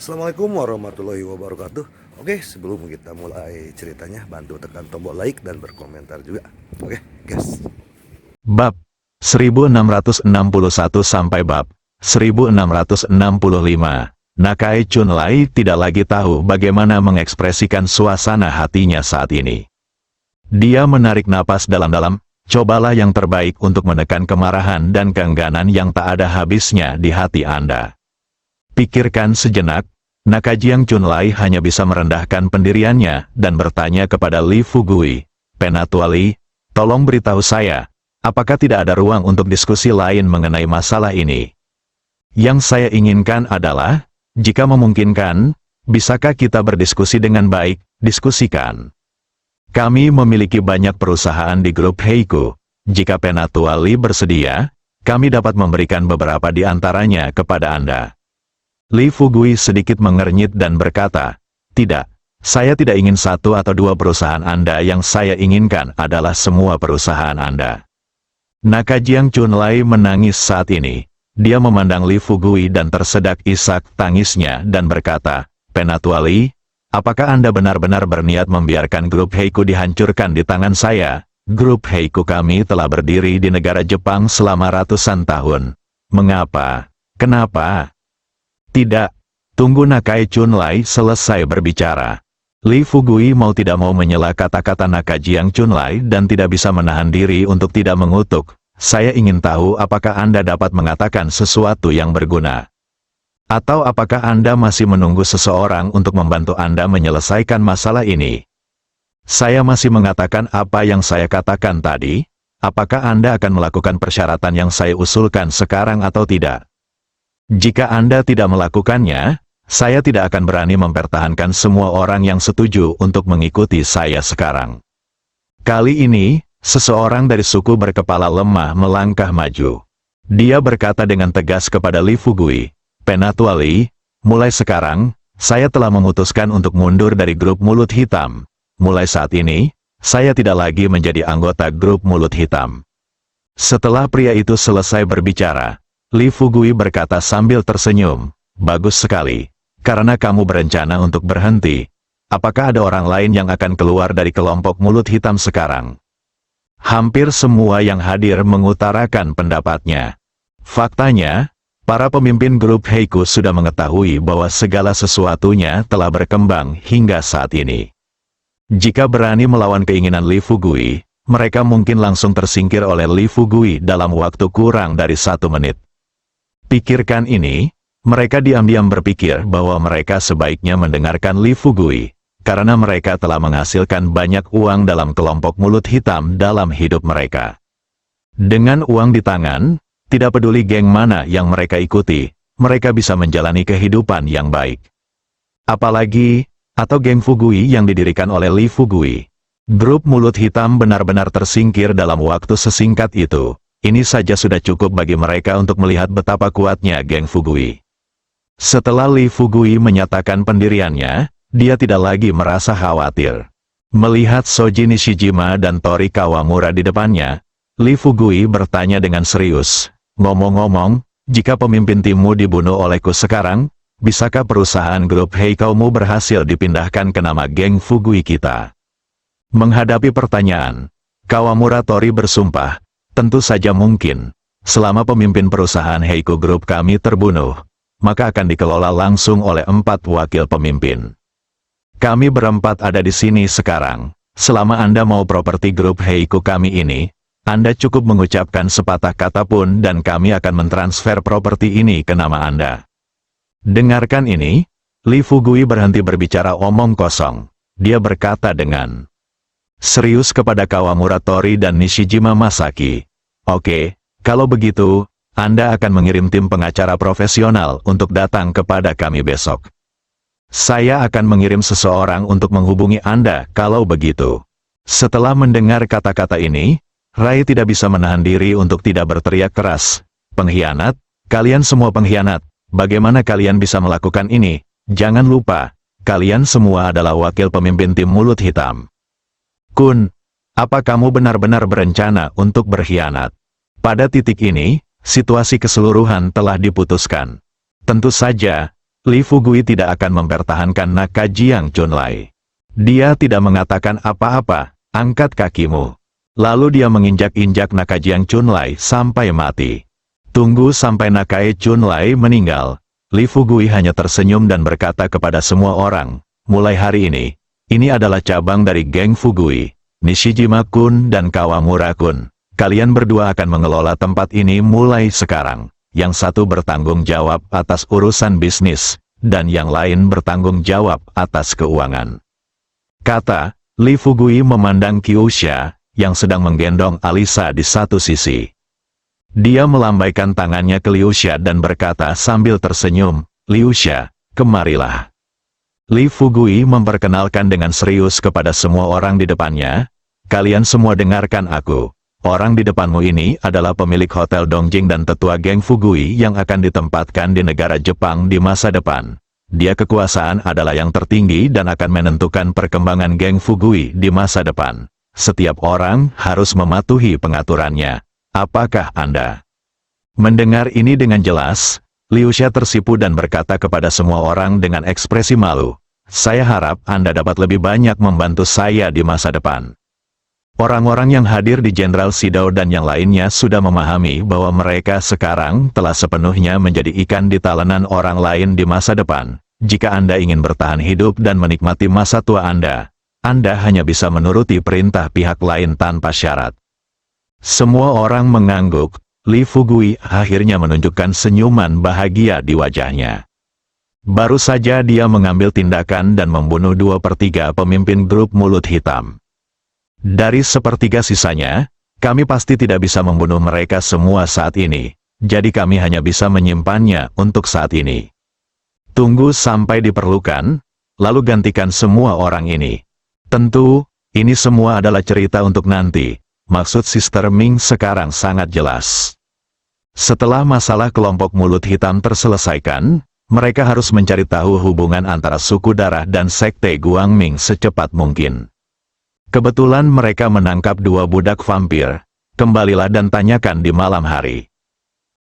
Assalamualaikum warahmatullahi wabarakatuh. Oke, sebelum kita mulai ceritanya, bantu tekan tombol like dan berkomentar juga. Oke, guys. Bab 1661 sampai bab 1665. Nakai Chunlai tidak lagi tahu bagaimana mengekspresikan suasana hatinya saat ini. Dia menarik napas dalam-dalam, cobalah yang terbaik untuk menekan kemarahan dan keengganan yang tak ada habisnya di hati Anda. Pikirkan sejenak, Nakajiang Chunlai hanya bisa merendahkan pendiriannya dan bertanya kepada Li Fugui, "Penatuali, tolong beritahu saya, apakah tidak ada ruang untuk diskusi lain mengenai masalah ini? Yang saya inginkan adalah, jika memungkinkan, bisakah kita berdiskusi dengan baik, diskusikan. Kami memiliki banyak perusahaan di grup Heiku. Jika Penatuali bersedia, kami dapat memberikan beberapa di antaranya kepada Anda." Li Fugui sedikit mengernyit dan berkata, "Tidak, saya tidak ingin satu atau dua perusahaan Anda, yang saya inginkan adalah semua perusahaan Anda." Nakajiang Chunlai menangis saat ini. Dia memandang Li Fugui dan tersedak isak tangisnya dan berkata, "Penatuali, apakah Anda benar-benar berniat membiarkan grup Heiku dihancurkan di tangan saya? Grup Heiku kami telah berdiri di negara Jepang selama ratusan tahun. Mengapa? Kenapa?" "Tidak. Tunggu." Nakai Chunlai selesai berbicara. Li Fugui mau tidak mau menyela kata-kata Nakajiang Chunlai dan tidak bisa menahan diri untuk tidak mengutuk. "Saya ingin tahu apakah Anda dapat mengatakan sesuatu yang berguna. Atau apakah Anda masih menunggu seseorang untuk membantu Anda menyelesaikan masalah ini? Saya masih mengatakan apa yang saya katakan tadi. Apakah Anda akan melakukan persyaratan yang saya usulkan sekarang atau tidak? Jika Anda tidak melakukannya, saya tidak akan berani mempertahankan semua orang yang setuju untuk mengikuti saya sekarang." Kali ini, seseorang dari suku berkepala lemah melangkah maju. Dia berkata dengan tegas kepada Li Fugui, "Penatuali, mulai sekarang, saya telah memutuskan untuk mundur dari grup Mulut Hitam. Mulai saat ini, saya tidak lagi menjadi anggota grup Mulut Hitam." Setelah pria itu selesai berbicara, Li Fugui berkata sambil tersenyum, "Bagus sekali. Karena kamu berencana untuk berhenti, apakah ada orang lain yang akan keluar dari kelompok Mulut Hitam sekarang?" Hampir semua yang hadir mengutarakan pendapatnya. Faktanya, para pemimpin grup Heiku sudah mengetahui bahwa segala sesuatunya telah berkembang hingga saat ini. Jika berani melawan keinginan Li Fugui, mereka mungkin langsung tersingkir oleh Li Fugui dalam waktu kurang dari 1 menit. Pikirkan ini, mereka diam-diam berpikir bahwa mereka sebaiknya mendengarkan Li Fugui, karena mereka telah menghasilkan banyak uang dalam kelompok Mulut Hitam dalam hidup mereka. Dengan uang di tangan, tidak peduli geng mana yang mereka ikuti, mereka bisa menjalani kehidupan yang baik. Apalagi, atau geng Fugui yang didirikan oleh Li Fugui. Grup Mulut Hitam benar-benar tersingkir dalam waktu sesingkat itu. Ini saja sudah cukup bagi mereka untuk melihat betapa kuatnya geng Fugui. Setelah Li Fugui menyatakan pendiriannya, dia tidak lagi merasa khawatir. Melihat Shoji Nishijima dan Tori Kawamura di depannya, Li Fugui bertanya dengan serius, "Ngomong-ngomong, jika pemimpin timmu dibunuh olehku sekarang, bisakah perusahaan grup Heikaumu berhasil dipindahkan ke nama geng Fugui kita?" Menghadapi pertanyaan, Kawamura Tori bersumpah, "Tentu saja mungkin. Selama pemimpin perusahaan Heiku Group kami terbunuh, maka akan dikelola langsung oleh 4 wakil pemimpin. Kami berempat ada di sini sekarang. Selama Anda mau properti grup Heiku kami ini, Anda cukup mengucapkan sepatah kata pun dan kami akan mentransfer properti ini ke nama Anda." Dengarkan ini, Li Fugui berhenti berbicara omong kosong. Dia berkata dengan serius kepada Kawamura Tori dan Nishijima Masaki, "Oke, kalau begitu, Anda akan mengirim tim pengacara profesional untuk datang kepada kami besok. Saya akan mengirim seseorang untuk menghubungi Anda kalau begitu." Setelah mendengar kata-kata ini, Rai tidak bisa menahan diri untuk tidak berteriak keras, "Pengkhianat, kalian semua pengkhianat, bagaimana kalian bisa melakukan ini? Jangan lupa, kalian semua adalah wakil pemimpin tim Mulut Hitam. Kun, apa kamu benar-benar berencana untuk berkhianat?" Pada titik ini, situasi keseluruhan telah diputuskan. Tentu saja, Li Fugui tidak akan mempertahankan Nakajiang Chunlai. Dia tidak mengatakan apa-apa, angkat kakimu. Lalu dia menginjak-injak Nakajiang Chunlai sampai mati. Tunggu sampai Nakae Chunlai meninggal. Li Fugui hanya tersenyum dan berkata kepada semua orang, mulai hari ini adalah cabang dari geng Fugui, Nishijima-kun dan Kawamura-kun. Kalian berdua akan mengelola tempat ini mulai sekarang. Yang satu bertanggung jawab atas urusan bisnis, dan yang lain bertanggung jawab atas keuangan. Kata, Li Fugui memandang Kyusha, yang sedang menggendong Alisa di satu sisi. Dia melambaikan tangannya ke Liusha dan berkata sambil tersenyum, Liusha, kemarilah. Li Fugui memperkenalkan dengan serius kepada semua orang di depannya, kalian semua dengarkan aku. Orang di depanmu ini adalah pemilik Hotel Dongjing dan tetua geng Fugui yang akan ditempatkan di negara Jepang di masa depan. Dia kekuasaan adalah yang tertinggi dan akan menentukan perkembangan geng Fugui di masa depan. Setiap orang harus mematuhi pengaturannya. Apakah Anda? Mendengar ini dengan jelas, Liusha tersipu dan berkata kepada semua orang dengan ekspresi malu, saya harap Anda dapat lebih banyak membantu saya di masa depan. Orang-orang yang hadir di Jenderal Shidao dan yang lainnya sudah memahami bahwa mereka sekarang telah sepenuhnya menjadi ikan di talenan orang lain di masa depan. Jika Anda ingin bertahan hidup dan menikmati masa tua Anda hanya bisa menuruti perintah pihak lain tanpa syarat. Semua orang mengangguk. Li Fugui akhirnya menunjukkan senyuman bahagia di wajahnya. Baru saja dia mengambil tindakan dan membunuh 2/3 pemimpin grup mulut hitam. Dari 1/3 sisanya, kami pasti tidak bisa membunuh mereka semua saat ini, jadi kami hanya bisa menyimpannya untuk saat ini. Tunggu sampai diperlukan, lalu gantikan semua orang ini. Tentu, ini semua adalah cerita untuk nanti, maksud Sister Ming sekarang sangat jelas. Setelah masalah kelompok mulut hitam terselesaikan, mereka harus mencari tahu hubungan antara suku darah dan sekte Guangming secepat mungkin. Kebetulan mereka menangkap 2 budak vampir. Kembalilah dan tanyakan di malam hari.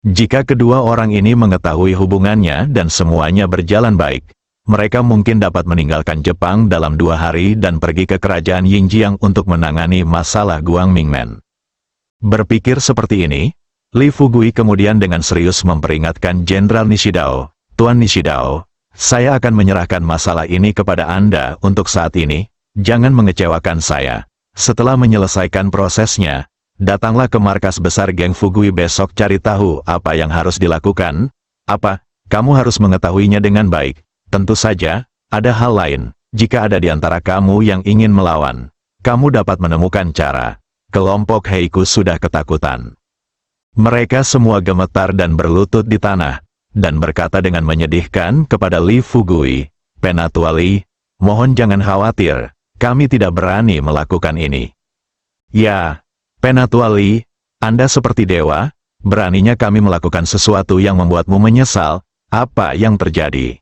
Jika kedua orang ini mengetahui hubungannya dan semuanya berjalan baik, mereka mungkin dapat meninggalkan Jepang dalam 2 hari dan pergi ke kerajaan Yingjiang untuk menangani masalah Guangmingmen. Berpikir seperti ini, Li Fugui kemudian dengan serius memperingatkan Jenderal Nishidao, Tuan Nishidao, saya akan menyerahkan masalah ini kepada Anda untuk saat ini. Jangan mengecewakan saya. Setelah menyelesaikan prosesnya, datanglah ke markas besar geng Fugui besok cari tahu apa yang harus dilakukan. Apa? Kamu harus mengetahuinya dengan baik. Tentu saja, ada hal lain. Jika ada di antara kamu yang ingin melawan, kamu dapat menemukan cara. Kelompok Heiku sudah ketakutan. Mereka semua gemetar dan berlutut di tanah, dan berkata dengan menyedihkan kepada Li Fugui, Penatua Li, mohon jangan khawatir. Kami tidak berani melakukan ini. Ya, Penatua Li, Anda seperti dewa, beraninya kami melakukan sesuatu yang membuatmu menyesal, apa yang terjadi?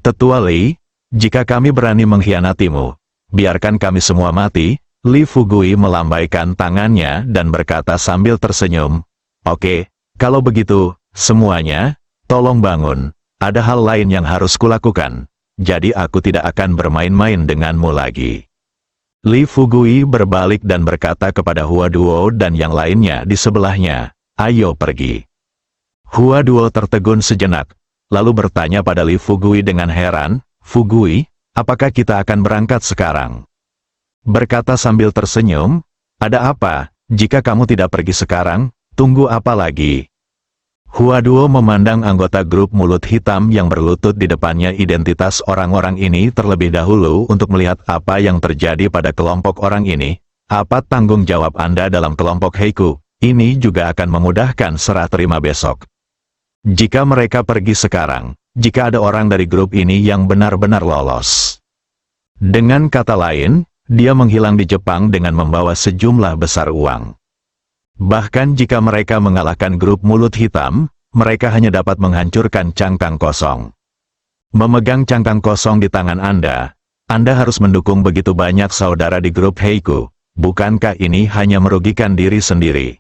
Tetua Li, jika kami berani mengkhianatimu, biarkan kami semua mati. Li Fugui melambaikan tangannya dan berkata sambil tersenyum, oke, kalau begitu, semuanya, tolong bangun, ada hal lain yang harus kulakukan. Jadi aku tidak akan bermain-main denganmu lagi. Li Fugui berbalik dan berkata kepada Hua Duo dan yang lainnya di sebelahnya, ayo pergi. Hua Duo tertegun sejenak, lalu bertanya pada Li Fugui dengan heran, Fugui, apakah kita akan berangkat sekarang? Berkata sambil tersenyum, ada apa, jika kamu tidak pergi sekarang, tunggu apa lagi? Hua Duo memandang anggota grup mulut hitam yang berlutut di depannya. Identitas orang-orang ini terlebih dahulu untuk melihat apa yang terjadi pada kelompok orang ini. Apa tanggung jawab Anda dalam kelompok Heiku? Ini juga akan memudahkan serah terima besok. Jika mereka pergi sekarang, jika ada orang dari grup ini yang benar-benar lolos. Dengan kata lain, dia menghilang di Jepang dengan membawa sejumlah besar uang. Bahkan jika mereka mengalahkan grup mulut hitam, mereka hanya dapat menghancurkan cangkang kosong. Memegang cangkang kosong di tangan Anda harus mendukung begitu banyak saudara di grup Heiku. Bukankah ini hanya merugikan diri sendiri?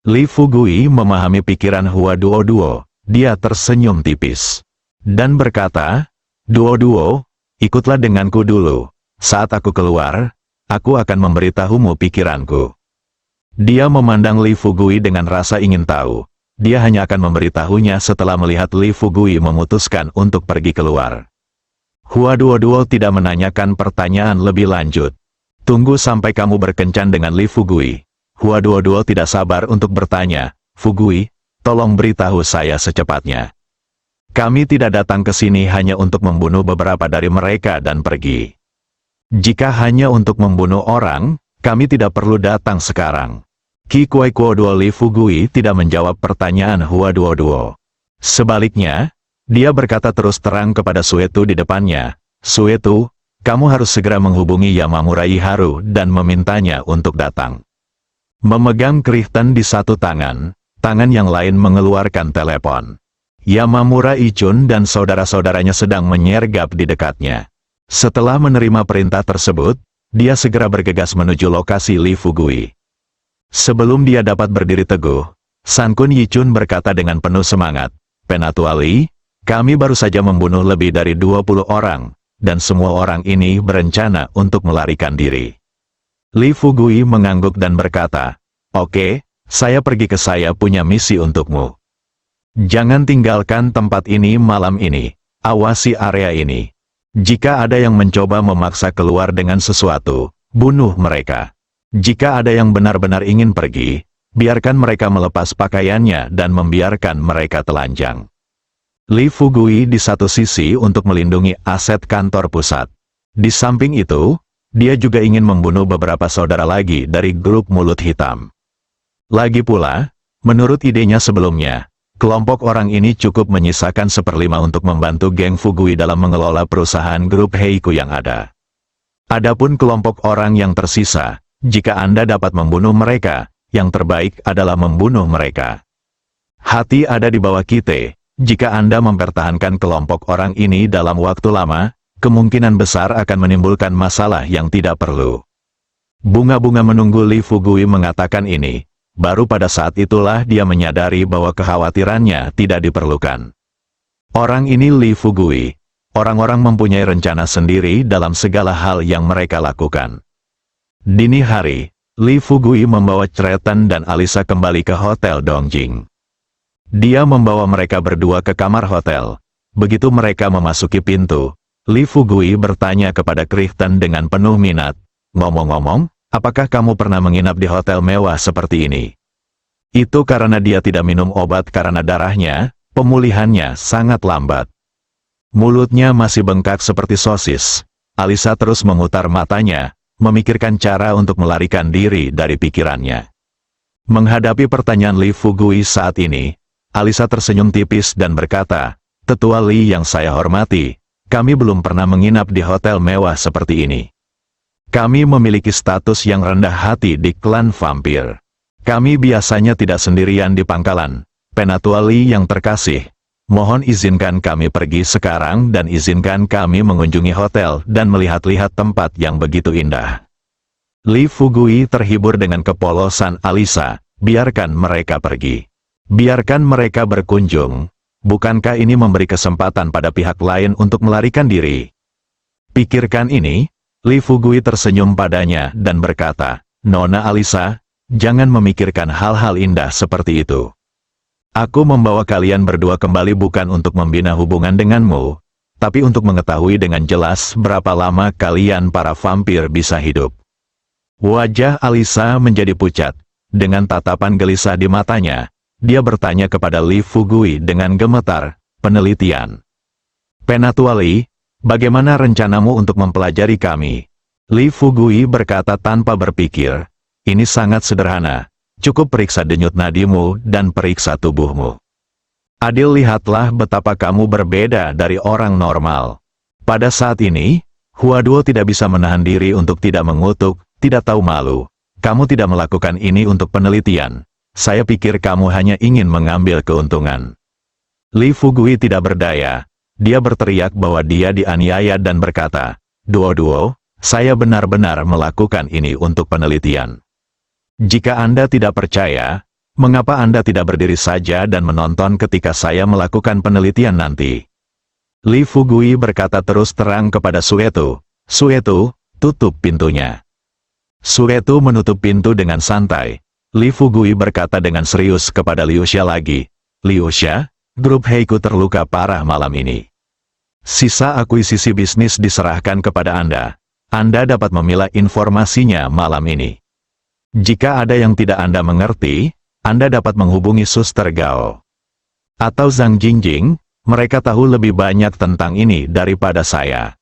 Li Fugui memahami pikiran Hua Duo. Dia tersenyum tipis. dan berkata, "Duo-duo, ikutlah denganku dulu. Saat aku keluar, aku akan memberitahumu pikiranku." Dia memandang Li Fugui dengan rasa ingin tahu. Dia hanya akan memberitahunya setelah melihat Li Fugui memutuskan untuk pergi keluar. Hua Duo-duo tidak menanyakan pertanyaan lebih lanjut. "Tunggu sampai kamu berkencan dengan Li Fugui." Hua Duo-duo tidak sabar untuk bertanya, "Fugui, tolong beritahu saya secepatnya. Kami tidak datang ke sini hanya untuk membunuh beberapa dari mereka dan pergi. Jika hanya untuk membunuh orang, kami tidak perlu datang sekarang." Qi Kuai Kuo Duo Li Fugui tidak menjawab pertanyaan Hua Duo-duo. Sebaliknya, dia berkata terus terang kepada Suetu di depannya, "Suetu, kamu harus segera menghubungi Yamamura Iharu dan memintanya untuk datang." Memegang Crichton di satu tangan, tangan yang lain mengeluarkan telepon. Yamamura Ichun dan saudara-saudaranya sedang menyergap di dekatnya. Setelah menerima perintah tersebut, dia segera bergegas menuju lokasi Li Fugui. Sebelum dia dapat berdiri teguh, San Kun Yichun berkata dengan penuh semangat, "Penatua Li, kami baru saja membunuh lebih dari 20 orang, dan semua orang ini berencana untuk melarikan diri." Li Fugui mengangguk dan berkata, "Oke, saya pergi ke saya punya misi untukmu. Jangan tinggalkan tempat ini malam ini, awasi area ini. Jika ada yang mencoba memaksa keluar dengan sesuatu, bunuh mereka. Jika ada yang benar-benar ingin pergi, biarkan mereka melepas pakaiannya dan membiarkan mereka telanjang." Li Fugui di satu sisi untuk melindungi aset kantor pusat. Di samping itu, dia juga ingin membunuh beberapa saudara lagi dari grup mulut hitam. Lagi pula, menurut idenya sebelumnya, kelompok orang ini cukup menyisakan 1/5 untuk membantu geng Fugui dalam mengelola perusahaan grup Heiku yang ada. Adapun kelompok orang yang tersisa, jika Anda dapat membunuh mereka, yang terbaik adalah membunuh mereka. Hati ada di bawah kita. Jika Anda mempertahankan kelompok orang ini dalam waktu lama, kemungkinan besar akan menimbulkan masalah yang tidak perlu. Bunga-bunga menunggu Li Fugui mengatakan ini. Baru pada saat itulah dia menyadari bahwa kekhawatirannya tidak diperlukan. Orang ini Li Fugui. Orang-orang mempunyai rencana sendiri dalam segala hal yang mereka lakukan. Dini hari, Li Fugui membawa Crichton dan Alisa kembali ke Hotel Dongjing. Dia membawa mereka berdua ke kamar hotel. Begitu mereka memasuki pintu, Li Fugui bertanya kepada Crichton dengan penuh minat, "Ngomong-ngomong, apakah kamu pernah menginap di hotel mewah seperti ini?" Itu karena dia tidak minum obat karena darahnya, pemulihannya sangat lambat. Mulutnya masih bengkak seperti sosis. Alisa terus memutar matanya, memikirkan cara untuk melarikan diri dari pikirannya. Menghadapi pertanyaan Li Fugui saat ini, Alisa tersenyum tipis dan berkata, "Tetua Li yang saya hormati, kami belum pernah menginap di hotel mewah seperti ini. Kami memiliki status yang rendah hati di klan vampir. Kami biasanya tidak sendirian di pangkalan. Penatua Li yang terkasih, mohon izinkan kami pergi sekarang dan izinkan kami mengunjungi hotel dan melihat-lihat tempat yang begitu indah." Li Fugui terhibur dengan kepolosan Alisa, "Biarkan mereka pergi. Biarkan mereka berkunjung. Bukankah ini memberi kesempatan pada pihak lain untuk melarikan diri?" Pikirkan ini, Li Fugui tersenyum padanya dan berkata, "Nona Alisa, jangan memikirkan hal-hal indah seperti itu. Aku membawa kalian berdua kembali bukan untuk membina hubungan denganmu, tapi untuk mengetahui dengan jelas berapa lama kalian para vampir bisa hidup." Wajah Alisa menjadi pucat. Dengan tatapan gelisah di matanya, dia bertanya kepada Li Fugui dengan gemetar, "Penelitian. Penatua Li, bagaimana rencanamu untuk mempelajari kami?" Li Fugui berkata tanpa berpikir, "Ini sangat sederhana. Cukup periksa denyut nadimu dan periksa tubuhmu. Adil, lihatlah betapa kamu berbeda dari orang normal." Pada saat ini, Hua Duo tidak bisa menahan diri untuk tidak mengutuk, tidak tahu malu. "Kamu tidak melakukan ini untuk penelitian. Saya pikir kamu hanya ingin mengambil keuntungan." Li Fugui tidak berdaya. Dia berteriak bahwa dia dianiaya dan berkata, "Duo-duo, saya benar-benar melakukan ini untuk penelitian. Jika Anda tidak percaya, mengapa Anda tidak berdiri saja dan menonton ketika saya melakukan penelitian nanti?" Li Fugui berkata terus terang kepada Suetu, "Suetu, tutup pintunya." Suetu menutup pintu dengan santai. Li Fugui berkata dengan serius kepada Liu Xia lagi, "Liu Xia, grup Heiku terluka parah malam ini. Sisa akuisisi bisnis diserahkan kepada Anda. Anda dapat memilah informasinya malam ini. Jika ada yang tidak Anda mengerti, Anda dapat menghubungi Suster Gao atau Zhang Jingjing, mereka tahu lebih banyak tentang ini daripada saya."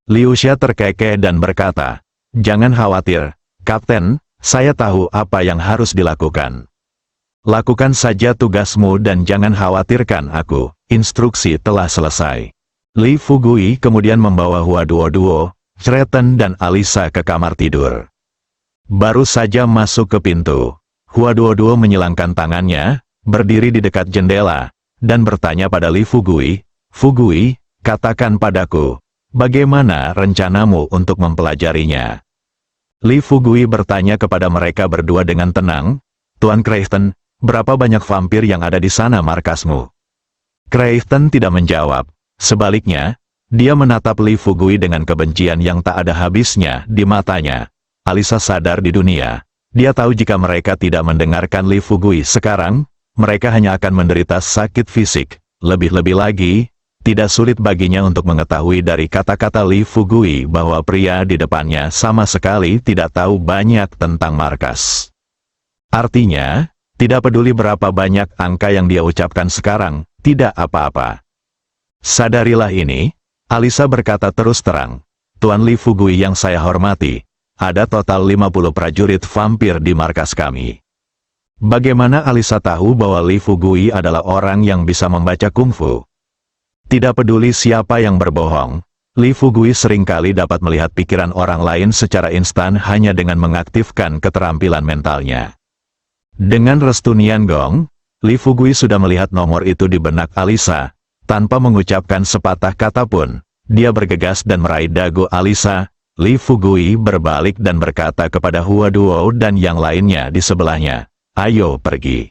Liu Xia terkekeh dan berkata, "Jangan khawatir, Kapten, saya tahu apa yang harus dilakukan. Lakukan saja tugasmu dan jangan khawatirkan aku, instruksi telah selesai." Li Fugui kemudian membawa Hua Duo, Treten dan Alisa ke kamar tidur. Baru saja masuk ke pintu, Hua Duo menyilangkan tangannya, berdiri di dekat jendela, dan bertanya pada Li Fugui, "Fugui, katakan padaku, bagaimana rencanamu untuk mempelajarinya?" Li Fugui bertanya kepada mereka berdua dengan tenang, "Tuan Creighton, berapa banyak vampir yang ada di sana markasmu?" Creighton tidak menjawab, sebaliknya, dia menatap Li Fugui dengan kebencian yang tak ada habisnya di matanya. Alisa sadar di dunia. Dia tahu jika mereka tidak mendengarkan Li Fugui sekarang, mereka hanya akan menderita sakit fisik. Lebih-lebih lagi, tidak sulit baginya untuk mengetahui dari kata-kata Li Fugui bahwa pria di depannya sama sekali tidak tahu banyak tentang markas. Artinya, tidak peduli berapa banyak angka yang dia ucapkan sekarang, tidak apa-apa. Sadarilah ini, Alisa berkata terus terang, "Tuan Li Fugui yang saya hormati, ada total 50 prajurit vampir di markas kami." Bagaimana Alisa tahu bahwa Li Fugui adalah orang yang bisa membaca kungfu? Tidak peduli siapa yang berbohong, Li Fugui seringkali dapat melihat pikiran orang lain secara instan hanya dengan mengaktifkan keterampilan mentalnya. Dengan restu Nian Gong, Li Fugui sudah melihat nomor itu di benak Alisa. Tanpa mengucapkan sepatah kata pun, dia bergegas dan meraih dagu Alisa. Li Fugui berbalik dan berkata kepada Hua Duo dan yang lainnya di sebelahnya, "Ayo pergi."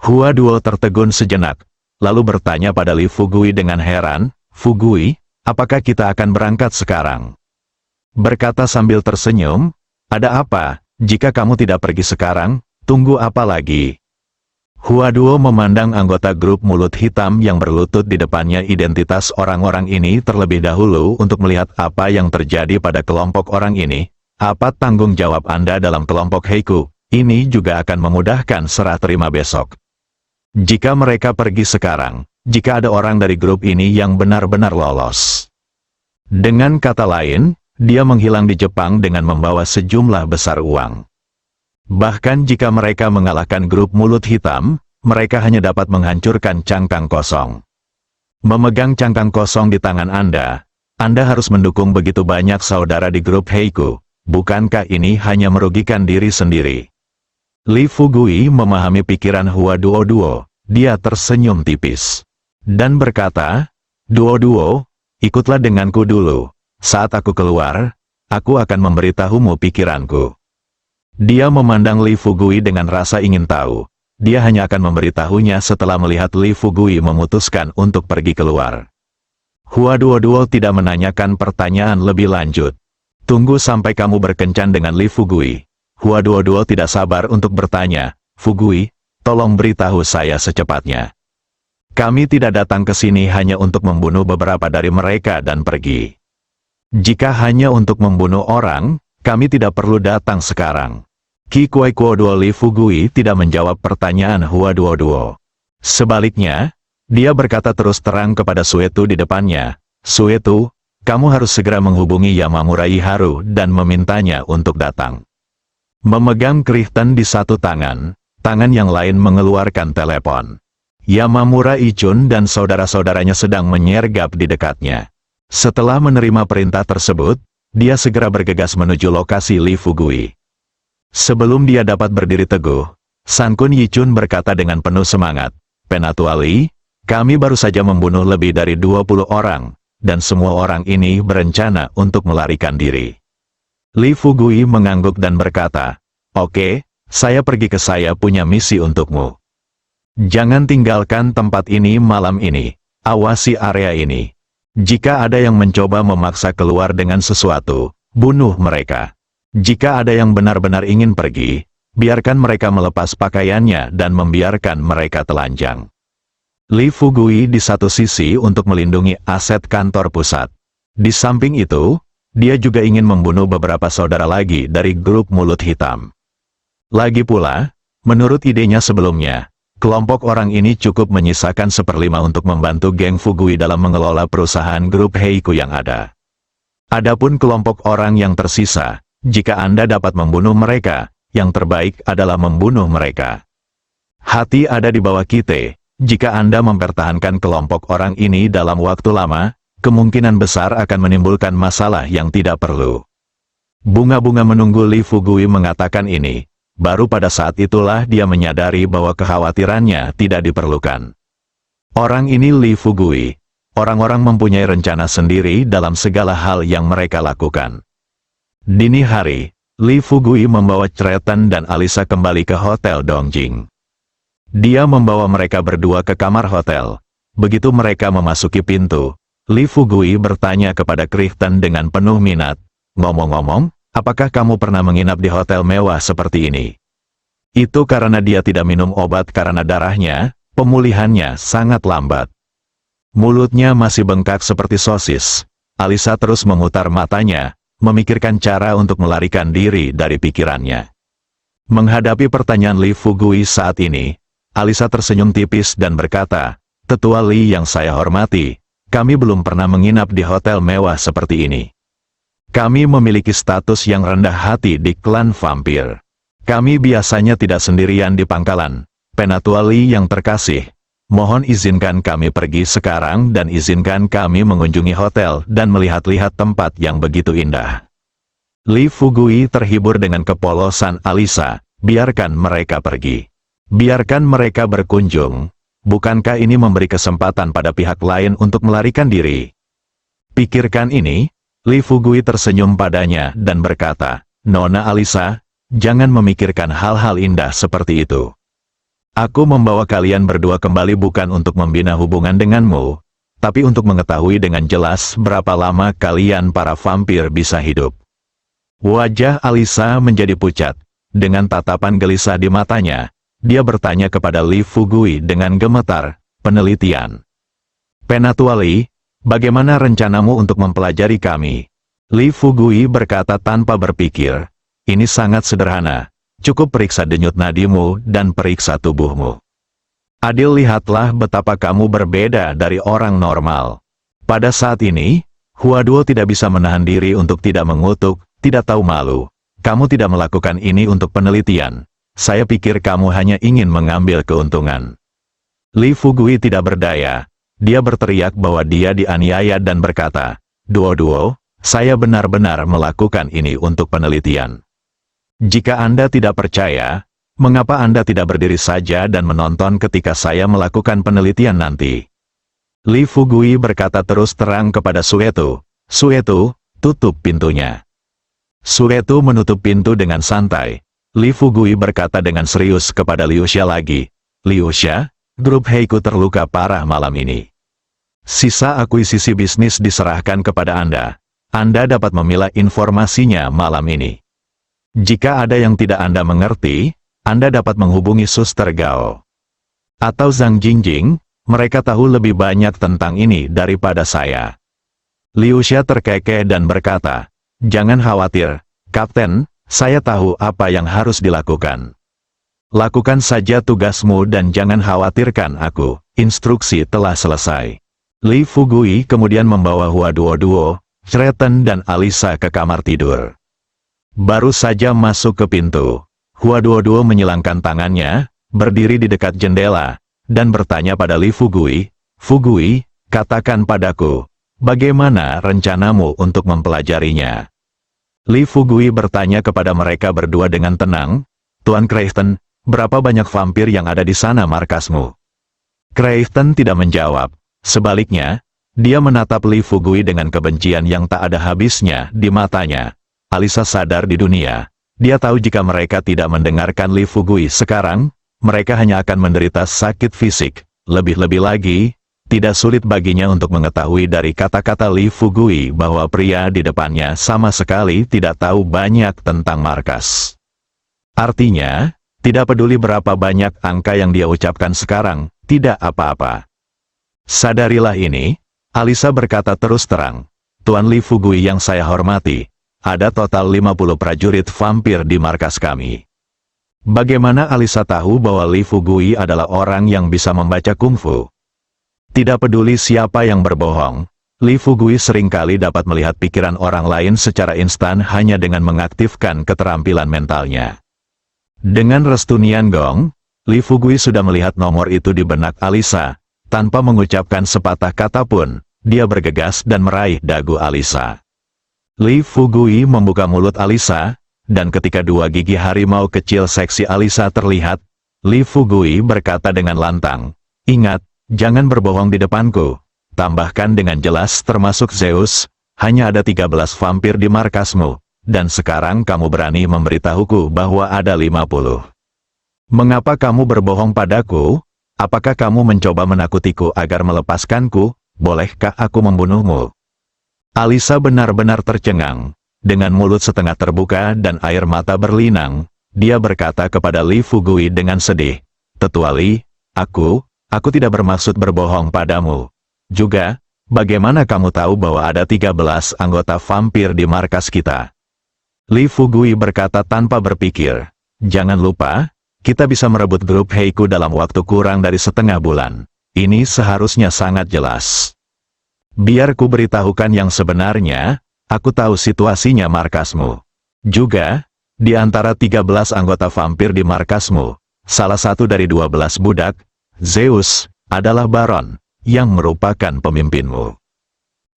Hua Duo tertegun sejenak, lalu bertanya pada Li Fugui dengan heran, "Fugui, apakah kita akan berangkat sekarang?" Berkata sambil tersenyum, "Ada apa, jika kamu tidak pergi sekarang, tunggu apa lagi?" Hua Duo memandang anggota grup mulut hitam yang berlutut di depannya. Identitas orang-orang ini terlebih dahulu untuk melihat apa yang terjadi pada kelompok orang ini. "Apa tanggung jawab Anda dalam kelompok Heiku? Ini juga akan memudahkan serah terima besok. Jika mereka pergi sekarang, jika ada orang dari grup ini yang benar-benar lolos." Dengan kata lain, dia menghilang di Jepang dengan membawa sejumlah besar uang. Bahkan jika mereka mengalahkan grup mulut hitam, mereka hanya dapat menghancurkan cangkang kosong. Memegang cangkang kosong di tangan Anda harus mendukung begitu banyak saudara di grup Heiku. Bukankah ini hanya merugikan diri sendiri? Li Fugui memahami pikiran Hua Duo. Dia tersenyum tipis dan berkata, "Duo, ikutlah denganku dulu. Saat aku keluar, aku akan memberitahumu pikiranku." Dia memandang Li Fugui dengan rasa ingin tahu. Dia hanya akan memberitahunya setelah melihat Li Fugui memutuskan untuk pergi keluar. Hua Duo tidak menanyakan pertanyaan lebih lanjut. "Tunggu sampai kamu berkencan dengan Li Fugui." Hua Duo tidak sabar untuk bertanya, "Fugui, tolong beritahu saya secepatnya. Kami tidak datang ke sini hanya untuk membunuh beberapa dari mereka dan pergi. Jika hanya untuk membunuh orang, kami tidak perlu datang sekarang." Qi Kuai Kuo Duo Li Fugui tidak menjawab pertanyaan Hua Duo. Sebaliknya, dia berkata terus terang kepada Suetu di depannya, "Suetu, kamu harus segera menghubungi Yamamura Iharu dan memintanya untuk datang." Memegang Creighton di satu tangan, tangan yang lain mengeluarkan telepon. Yamamura Ichun dan saudara-saudaranya sedang menyergap di dekatnya. Setelah menerima perintah tersebut, dia segera bergegas menuju lokasi Li Fugui. Sebelum dia dapat berdiri teguh, San Kun Yichun berkata dengan penuh semangat, "Penatua Li, kami baru saja membunuh lebih dari 20 orang, dan semua orang ini berencana untuk melarikan diri." Li Fugui mengangguk dan berkata, "Oke, saya pergi ke saya punya misi untukmu. Jangan tinggalkan tempat ini malam ini. Awasi area ini. Jika ada yang mencoba memaksa keluar dengan sesuatu, bunuh mereka. Jika ada yang benar-benar ingin pergi, biarkan mereka melepas pakaiannya dan membiarkan mereka telanjang. Li Fugui di satu sisi untuk melindungi aset kantor pusat. Di samping itu, dia juga ingin membunuh beberapa saudara lagi dari grup mulut hitam. Lagi pula, menurut idenya sebelumnya, kelompok orang ini cukup menyisakan 1/5 untuk membantu geng Fugui dalam mengelola perusahaan grup Heiku yang ada. Adapun kelompok orang yang tersisa, jika Anda dapat membunuh mereka, yang terbaik adalah membunuh mereka. Hati ada di bawah kita. Jika Anda mempertahankan kelompok orang ini dalam waktu lama, kemungkinan besar akan menimbulkan masalah yang tidak perlu. Bunga-bunga menunggu Li Fugui mengatakan ini, baru pada saat itulah dia menyadari bahwa kekhawatirannya tidak diperlukan. Orang ini Li Fugui, orang-orang mempunyai rencana sendiri dalam segala hal yang mereka lakukan. Dini hari, Li Fugui membawa Tretan dan Alisa kembali ke Hotel Dongjing. Dia membawa mereka berdua ke kamar hotel. Begitu mereka memasuki pintu, Li Fugui bertanya kepada Crichton dengan penuh minat, "Ngomong-ngomong, apakah kamu pernah menginap di hotel mewah seperti ini?" Itu karena dia tidak minum obat karena darahnya, pemulihannya sangat lambat. Mulutnya masih bengkak seperti sosis. Alisa terus memutar matanya, memikirkan cara untuk melarikan diri dari pikirannya. Menghadapi pertanyaan Li Fugui saat ini, Alisa tersenyum tipis dan berkata, "Tetua Li yang saya hormati, kami belum pernah menginap di hotel mewah seperti ini. Kami memiliki status yang rendah hati di klan vampir. Kami biasanya tidak sendirian di pangkalan. Penatua Li yang terkasih, mohon izinkan kami pergi sekarang dan izinkan kami mengunjungi hotel dan melihat-lihat tempat yang begitu indah." Li Fugui terhibur dengan kepolosan Alisa, biarkan mereka pergi. Biarkan mereka berkunjung. Bukankah ini memberi kesempatan pada pihak lain untuk melarikan diri? Pikirkan ini, Li Fugui tersenyum padanya dan berkata, "Nona Alisa, jangan memikirkan hal-hal indah seperti itu. Aku membawa kalian berdua kembali bukan untuk membina hubungan denganmu, tapi untuk mengetahui dengan jelas berapa lama kalian para vampir bisa hidup." Wajah Alisa menjadi pucat. Dengan tatapan gelisah di matanya, dia bertanya kepada Li Fugui dengan gemetar, "Penelitian. Penatua Li, bagaimana rencanamu untuk mempelajari kami?" Li Fugui berkata tanpa berpikir, "Ini sangat sederhana. Cukup periksa denyut nadimu dan periksa tubuhmu. Adil, lihatlah betapa kamu berbeda dari orang normal. Pada saat ini, Huaduo tidak bisa menahan diri untuk tidak mengutuk, tidak tahu malu. Kamu tidak melakukan ini untuk penelitian. Saya pikir kamu hanya ingin mengambil keuntungan." Li Fugui tidak berdaya. Dia berteriak bahwa dia dianiaya dan berkata, "Duo-duo, saya benar-benar melakukan ini untuk penelitian. Jika Anda tidak percaya, mengapa Anda tidak berdiri saja dan menonton ketika saya melakukan penelitian nanti?" Li Fugui berkata terus terang kepada Suetu, "Suetu, tutup pintunya." Suetu menutup pintu dengan santai. Li Fugui berkata dengan serius kepada Liu Xia lagi, "Liu Xia, grup Heiku terluka parah malam ini. Sisa akuisisi bisnis diserahkan kepada Anda. Anda dapat memilah informasinya malam ini. Jika ada yang tidak Anda mengerti, Anda dapat menghubungi Suster Gao atau Zhang Jingjing, mereka tahu lebih banyak tentang ini daripada saya." Liu Xia terkekeh dan berkata, "Jangan khawatir, Kapten, saya tahu apa yang harus dilakukan. Lakukan saja tugasmu dan jangan khawatirkan aku, instruksi telah selesai." Li Fugui kemudian membawa Huaduo, Tretan dan Alisa ke kamar tidur. Baru saja masuk ke pintu, Huaduo menyilangkan tangannya, berdiri di dekat jendela, dan bertanya pada Li Fugui, "Fugui, katakan padaku, bagaimana rencanamu untuk mempelajarinya?" Li Fugui bertanya kepada mereka berdua dengan tenang, "Tuan Crichton, berapa banyak vampir yang ada di sana markasmu?" Crichton tidak menjawab. Sebaliknya, dia menatap Li Fugui dengan kebencian yang tak ada habisnya di matanya. Alisa sadar di dunia. Dia tahu jika mereka tidak mendengarkan Li Fugui sekarang, mereka hanya akan menderita sakit fisik. Lebih-lebih lagi, Tidak sulit baginya untuk mengetahui dari kata-kata Li Fugui bahwa pria di depannya sama sekali tidak tahu banyak tentang markas. Artinya, tidak peduli berapa banyak angka yang dia ucapkan sekarang, tidak apa-apa. Sadarilah ini, Alisa berkata terus terang. Tuan Li Fugui yang saya hormati, ada total 50 prajurit vampir di markas kami. Bagaimana Alisa tahu bahwa Li Fugui adalah orang yang bisa membaca kungfu? Tidak peduli siapa yang berbohong, Li Fugui seringkali dapat melihat pikiran orang lain secara instan hanya dengan mengaktifkan keterampilan mentalnya. Dengan restu Nian Gong, Li Fugui sudah melihat nomor itu di benak Alisa. Tanpa mengucapkan sepatah kata pun, dia bergegas dan meraih dagu Alisa. Li Fugui membuka mulut Alisa, dan ketika dua gigi harimau kecil seksi Alisa terlihat, Li Fugui berkata dengan lantang, "Ingat, jangan berbohong di depanku." Tambahkan dengan jelas termasuk Zeus, hanya ada 13 vampir di markasmu, dan sekarang kamu berani memberitahuku bahwa ada 50. Mengapa kamu berbohong padaku? Apakah kamu mencoba menakutiku agar melepaskanku? Bolehkah aku membunuhmu? Alisa benar-benar tercengang. Dengan mulut setengah terbuka dan air mata berlinang, dia berkata kepada Li Fugui dengan sedih, "Tetua Li, aku tidak bermaksud berbohong padamu. Juga, bagaimana kamu tahu bahwa ada 13 anggota vampir di markas kita?" Li Fugui berkata tanpa berpikir, "Jangan lupa, kita bisa merebut grup Heiku dalam waktu kurang dari setengah bulan. Ini seharusnya sangat jelas. Biar ku beritahukan yang sebenarnya, aku tahu situasinya markasmu. Juga, di antara 13 anggota vampir di markasmu, salah satu dari 12 budak, Zeus, adalah Baron, yang merupakan pemimpinmu.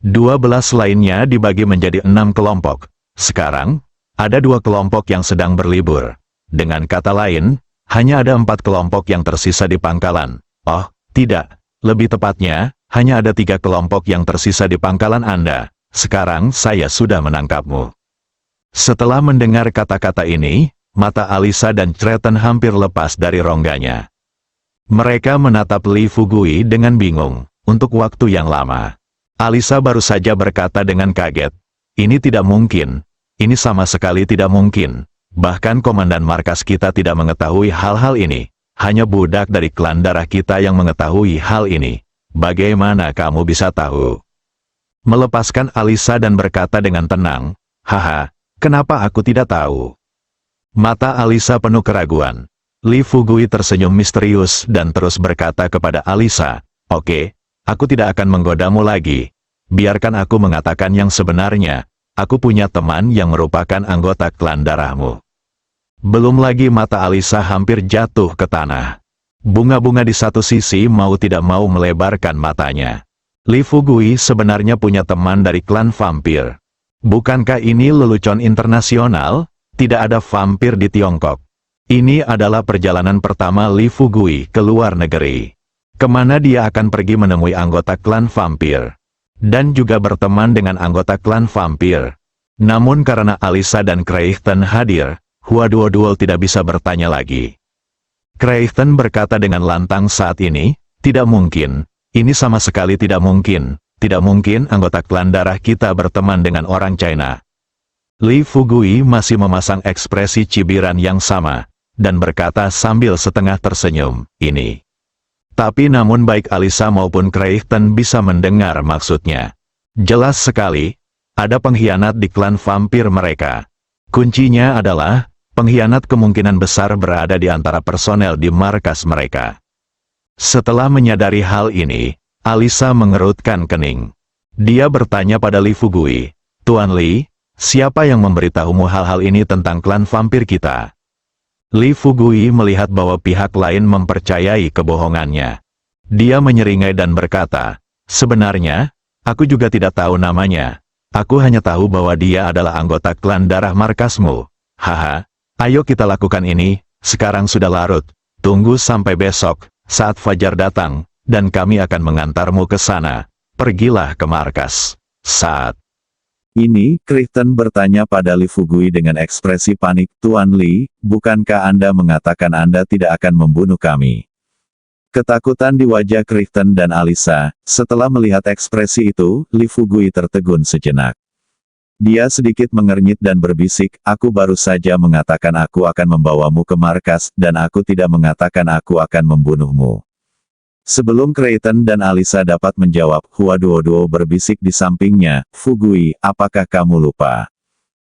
12 lainnya dibagi menjadi 6 kelompok. Sekarang, ada 2 kelompok yang sedang berlibur. Dengan kata lain, hanya ada 4 kelompok yang tersisa di pangkalan. Oh, tidak. Lebih tepatnya, hanya ada 3 kelompok yang tersisa di pangkalan Anda. Sekarang saya sudah menangkapmu." Setelah mendengar kata-kata ini, mata Alisa dan Tretan hampir lepas dari rongganya. Mereka menatap Li Fugui dengan bingung, untuk waktu yang lama. Alisa baru saja berkata dengan kaget, "Ini tidak mungkin. Ini sama sekali tidak mungkin. Bahkan komandan markas kita tidak mengetahui hal-hal ini. Hanya budak dari klan darah kita yang mengetahui hal ini. Bagaimana kamu bisa tahu?" Melepaskan Alisa dan berkata dengan tenang, "Haha, kenapa aku tidak tahu?" Mata Alisa penuh keraguan. Li Fugui tersenyum misterius dan terus berkata kepada Alisa, "Oke, aku tidak akan menggodamu lagi. Biarkan aku mengatakan yang sebenarnya. Aku punya teman yang merupakan anggota klan darahmu." Belum lagi mata Alisa hampir jatuh ke tanah. Bunga-bunga di satu sisi mau tidak mau melebarkan matanya. Li Fugui sebenarnya punya teman dari klan vampir. Bukankah ini lelucon internasional? Tidak ada vampir di Tiongkok. Ini adalah perjalanan pertama Li Fugui ke luar negeri. Kemana dia akan pergi menemui anggota klan vampir? Dan juga berteman dengan anggota klan vampir. Namun karena Alisa dan Creighton hadir, Hua Duo tidak bisa bertanya lagi. Creighton berkata dengan lantang saat ini, "Tidak mungkin. Ini sama sekali tidak mungkin. Tidak mungkin anggota klan darah kita berteman dengan orang China." Li Fugui masih memasang ekspresi cibiran yang sama, dan berkata sambil setengah tersenyum, "Ini." Tapi namun baik Alisa maupun Creighton bisa mendengar maksudnya. Jelas sekali, ada pengkhianat di klan vampir mereka. Kuncinya adalah, pengkhianat kemungkinan besar berada di antara personel di markas mereka. Setelah menyadari hal ini, Alisa mengerutkan kening. Dia bertanya pada Li Fugui, "Tuan Li, siapa yang memberitahumu hal-hal ini tentang klan vampir kita?" Li Fugui melihat bahwa pihak lain mempercayai kebohongannya. Dia menyeringai dan berkata, "Sebenarnya, aku juga tidak tahu namanya. Aku hanya tahu bahwa dia adalah anggota klan darah markasmu. Haha. Ayo kita lakukan ini, sekarang sudah larut. Tunggu sampai besok, saat fajar datang, dan kami akan mengantarmu ke sana. Pergilah ke markas." Saat ini, Creighton bertanya pada Li Fugui dengan ekspresi panik, "Tuan Li, bukankah Anda mengatakan Anda tidak akan membunuh kami?" Ketakutan di wajah Crichton dan Alisa, setelah melihat ekspresi itu, Li Fugui tertegun sejenak. Dia sedikit mengernyit dan berbisik, aku baru saja mengatakan aku akan membawamu ke markas, dan aku tidak mengatakan aku akan membunuhmu. Sebelum Crichton dan Alisa dapat menjawab, Hua Duo berbisik di sampingnya, Fugui, apakah kamu lupa?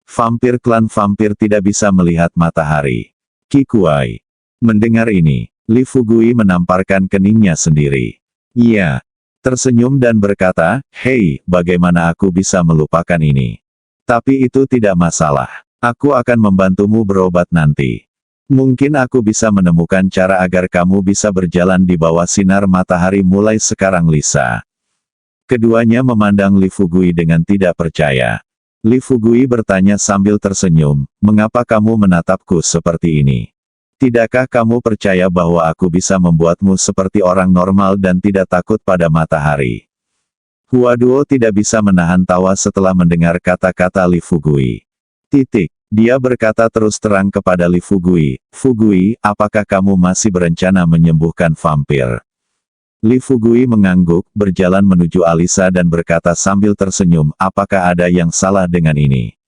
Vampir klan vampir tidak bisa melihat matahari. Kikuai. Mendengar ini, Li Fugui menamparkan keningnya sendiri. Ia tersenyum dan berkata, hei, bagaimana aku bisa melupakan ini? Tapi itu tidak masalah. Aku akan membantumu berobat nanti. Mungkin aku bisa menemukan cara agar kamu bisa berjalan di bawah sinar matahari mulai sekarang, Lisa. Keduanya memandang Li Fugui dengan tidak percaya. Li Fugui bertanya sambil tersenyum, mengapa kamu menatapku seperti ini? Tidakkah kamu percaya bahwa aku bisa membuatmu seperti orang normal dan tidak takut pada matahari? Hua Duo tidak bisa menahan tawa setelah mendengar kata-kata Li Fugui. Dia berkata terus terang kepada Li Fugui, Fugui, apakah kamu masih berencana menyembuhkan vampir? Li Fugui mengangguk, berjalan menuju Alisa dan berkata sambil tersenyum, apakah ada yang salah dengan ini?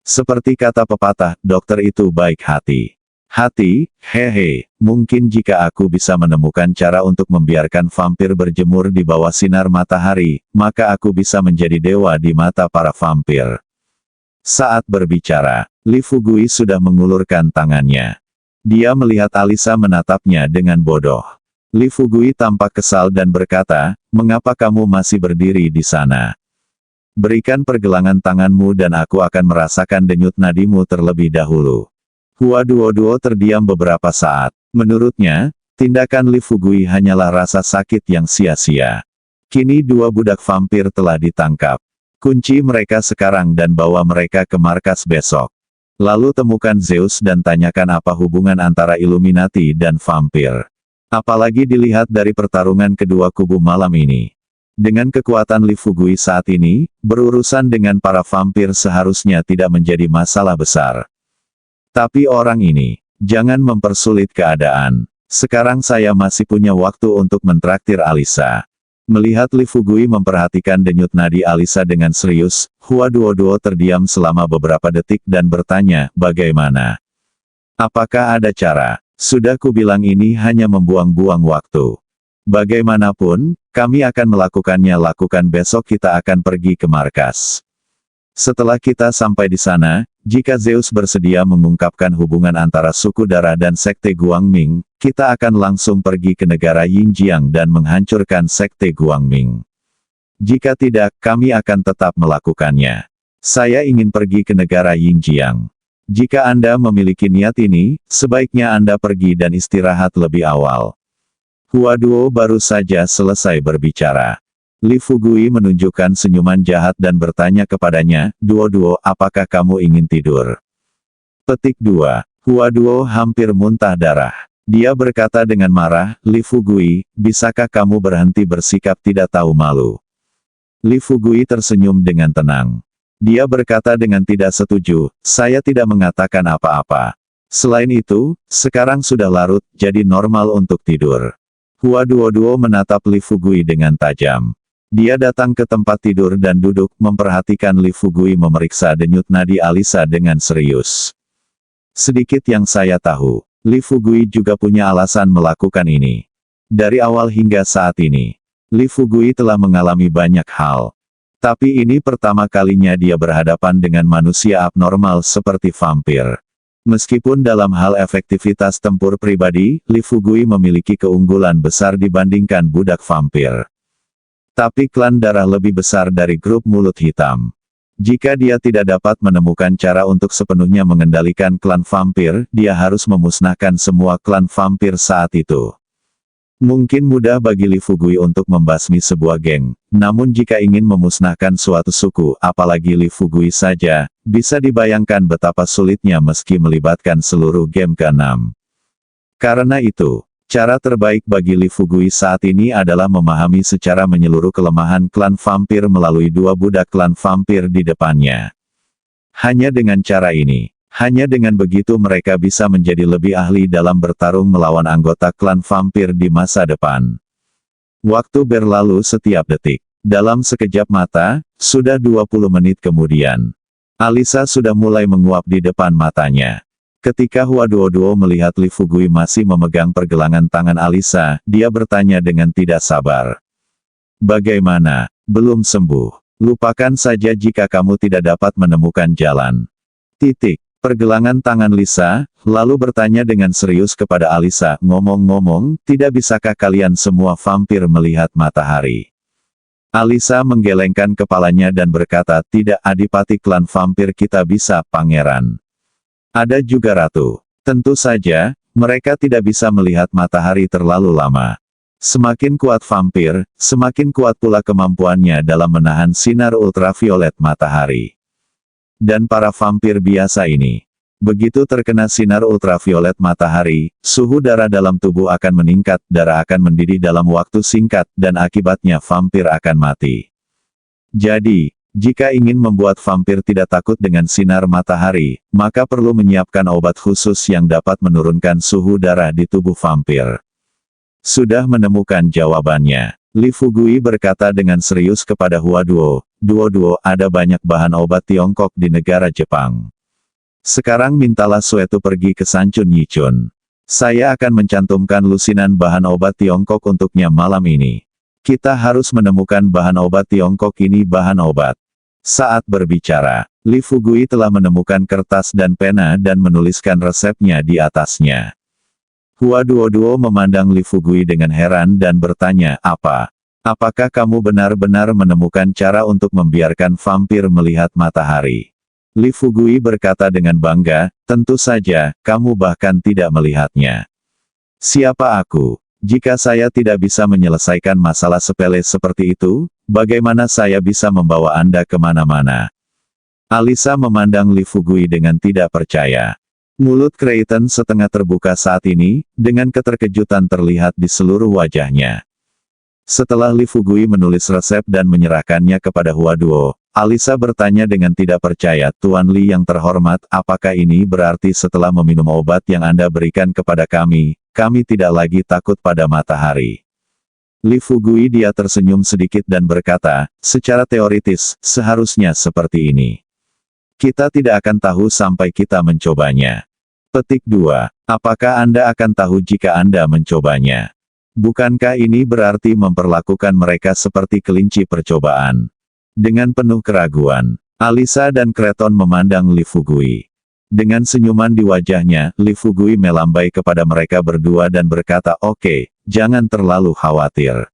Seperti kata pepatah, dokter itu baik hati. Hati, hehe, mungkin jika aku bisa menemukan cara untuk membiarkan vampir berjemur di bawah sinar matahari, maka aku bisa menjadi dewa di mata para vampir. Saat berbicara, Li Fugui sudah mengulurkan tangannya. Dia melihat Alisa menatapnya dengan bodoh. Li Fugui tampak kesal dan berkata, mengapa kamu masih berdiri di sana? Berikan pergelangan tanganmu dan aku akan merasakan denyut nadimu terlebih dahulu. Hua Duo terdiam beberapa saat. Menurutnya, tindakan Li Fugui hanyalah rasa sakit yang sia-sia. Kini dua budak vampir telah ditangkap. Kunci mereka sekarang dan bawa mereka ke markas besok. Lalu temukan Zeus dan tanyakan apa hubungan antara Illuminati dan vampir. Apalagi dilihat dari pertarungan kedua kubu malam ini. Dengan kekuatan Li Fugui saat ini, berurusan dengan para vampir seharusnya tidak menjadi masalah besar. Tapi orang ini, jangan mempersulit keadaan. Sekarang saya masih punya waktu untuk mentraktir Alisa. Melihat Li Fugui memperhatikan denyut nadi Alisa dengan serius, Hua Duo terdiam selama beberapa detik dan bertanya, bagaimana? Apakah ada cara? Sudah kubilang ini hanya membuang-buang waktu. Bagaimanapun, kami akan melakukannya. Lakukan besok kita akan pergi ke markas. Setelah kita sampai di sana, jika Zeus bersedia mengungkapkan hubungan antara suku darah dan sekte Guangming, kita akan langsung pergi ke negara Yinjiang dan menghancurkan sekte Guangming. Jika tidak, kami akan tetap melakukannya. Saya ingin pergi ke negara Yinjiang. Jika Anda memiliki niat ini, sebaiknya Anda pergi dan istirahat lebih awal. Hua Duo baru saja selesai berbicara. Li Fugui menunjukkan senyuman jahat dan bertanya kepadanya, Duo, apakah kamu ingin tidur? Petik 2. Hua Duo hampir muntah darah. Dia berkata dengan marah, Li Fugui, bisakah kamu berhenti bersikap tidak tahu malu? Li Fugui tersenyum dengan tenang. Dia berkata dengan tidak setuju, saya tidak mengatakan apa-apa. Selain itu, sekarang sudah larut, jadi normal untuk tidur. Hua Duo menatap Li Fugui dengan tajam. Dia datang ke tempat tidur dan duduk, memperhatikan Li Fugui memeriksa denyut nadi Alisa dengan serius. Sedikit yang saya tahu, Li Fugui juga punya alasan melakukan ini. Dari awal hingga saat ini, Li Fugui telah mengalami banyak hal. Tapi ini pertama kalinya dia berhadapan dengan manusia abnormal seperti vampir. Meskipun dalam hal efektivitas tempur pribadi, Li Fugui memiliki keunggulan besar dibandingkan budak vampir. Tapi klan darah lebih besar dari grup mulut hitam. Jika dia tidak dapat menemukan cara untuk sepenuhnya mengendalikan klan vampir, dia harus memusnahkan semua klan vampir saat itu. Mungkin mudah bagi Li Fugui untuk membasmi sebuah geng, namun jika ingin memusnahkan suatu suku, apalagi Li Fugui saja, bisa dibayangkan betapa sulitnya meski melibatkan seluruh geng ke-6. Karena itu, cara terbaik bagi Li Fugui saat ini adalah memahami secara menyeluruh kelemahan klan vampir melalui dua budak klan vampir di depannya. Hanya dengan cara ini, Hanya dengan begitu mereka bisa menjadi lebih ahli dalam bertarung melawan anggota klan vampir di masa depan. Waktu berlalu setiap detik. Dalam sekejap mata, sudah 20 menit kemudian. Alisa sudah mulai menguap di depan matanya. Ketika Hua Duo melihat Li Fugui masih memegang pergelangan tangan Alisa, dia bertanya dengan tidak sabar. Bagaimana? Belum sembuh. Lupakan saja jika kamu tidak dapat menemukan jalan. Titik. Pergelangan tangan Lisa, lalu bertanya dengan serius kepada Alisa, ngomong-ngomong, tidak bisakah kalian semua vampir melihat matahari? Alisa menggelengkan kepalanya dan berkata, tidak, adipati klan vampir kita bisa, pangeran. Ada juga ratu. Tentu saja, mereka tidak bisa melihat matahari terlalu lama. Semakin kuat vampir, semakin kuat pula kemampuannya dalam menahan sinar ultraviolet matahari. Dan para vampir biasa ini, begitu terkena sinar ultraviolet matahari, suhu darah dalam tubuh akan meningkat, darah akan mendidih dalam waktu singkat, dan akibatnya vampir akan mati. Jadi, jika ingin membuat vampir tidak takut dengan sinar matahari, maka perlu menyiapkan obat khusus yang dapat menurunkan suhu darah di tubuh vampir. Sudah menemukan jawabannya. Li Fugui berkata dengan serius kepada Hua Duo, Duo, ada banyak bahan obat Tiongkok di negara Jepang. Sekarang mintalah Suetu pergi ke Sanchun Yichun. Saya akan mencantumkan lusinan bahan obat Tiongkok untuknya malam ini. Kita harus menemukan bahan obat Tiongkok ini bahan obat. Saat berbicara, Li Fugui telah menemukan kertas dan pena dan menuliskan resepnya di atasnya. Hua Duo memandang Li Fugui dengan heran dan bertanya, apakah kamu benar-benar menemukan cara untuk membiarkan vampir melihat matahari? Li Fugui berkata dengan bangga, tentu saja, kamu bahkan tidak melihatnya. Siapa aku? Jika saya tidak bisa menyelesaikan masalah sepele seperti itu, bagaimana saya bisa membawa Anda kemana-mana? Alisa memandang Li Fugui dengan tidak percaya. Mulut Creighton setengah terbuka saat ini, dengan keterkejutan terlihat di seluruh wajahnya. Setelah Li Fugui menulis resep dan menyerahkannya kepada Hua Duo, Alisa bertanya dengan tidak percaya, Tuan Li yang terhormat, apakah ini berarti setelah meminum obat yang Anda berikan kepada kami tidak lagi takut pada matahari? Li Fugui dia tersenyum sedikit dan berkata, secara teoritis, seharusnya seperti ini. Kita tidak akan tahu sampai kita mencobanya. Petik 2. Apakah Anda akan tahu jika Anda mencobanya? Bukankah ini berarti memperlakukan mereka seperti kelinci percobaan? Dengan penuh keraguan, Alisa dan Creighton memandang Li Fugui. Dengan senyuman di wajahnya, Li Fugui melambai kepada mereka berdua dan berkata, oke, jangan terlalu khawatir.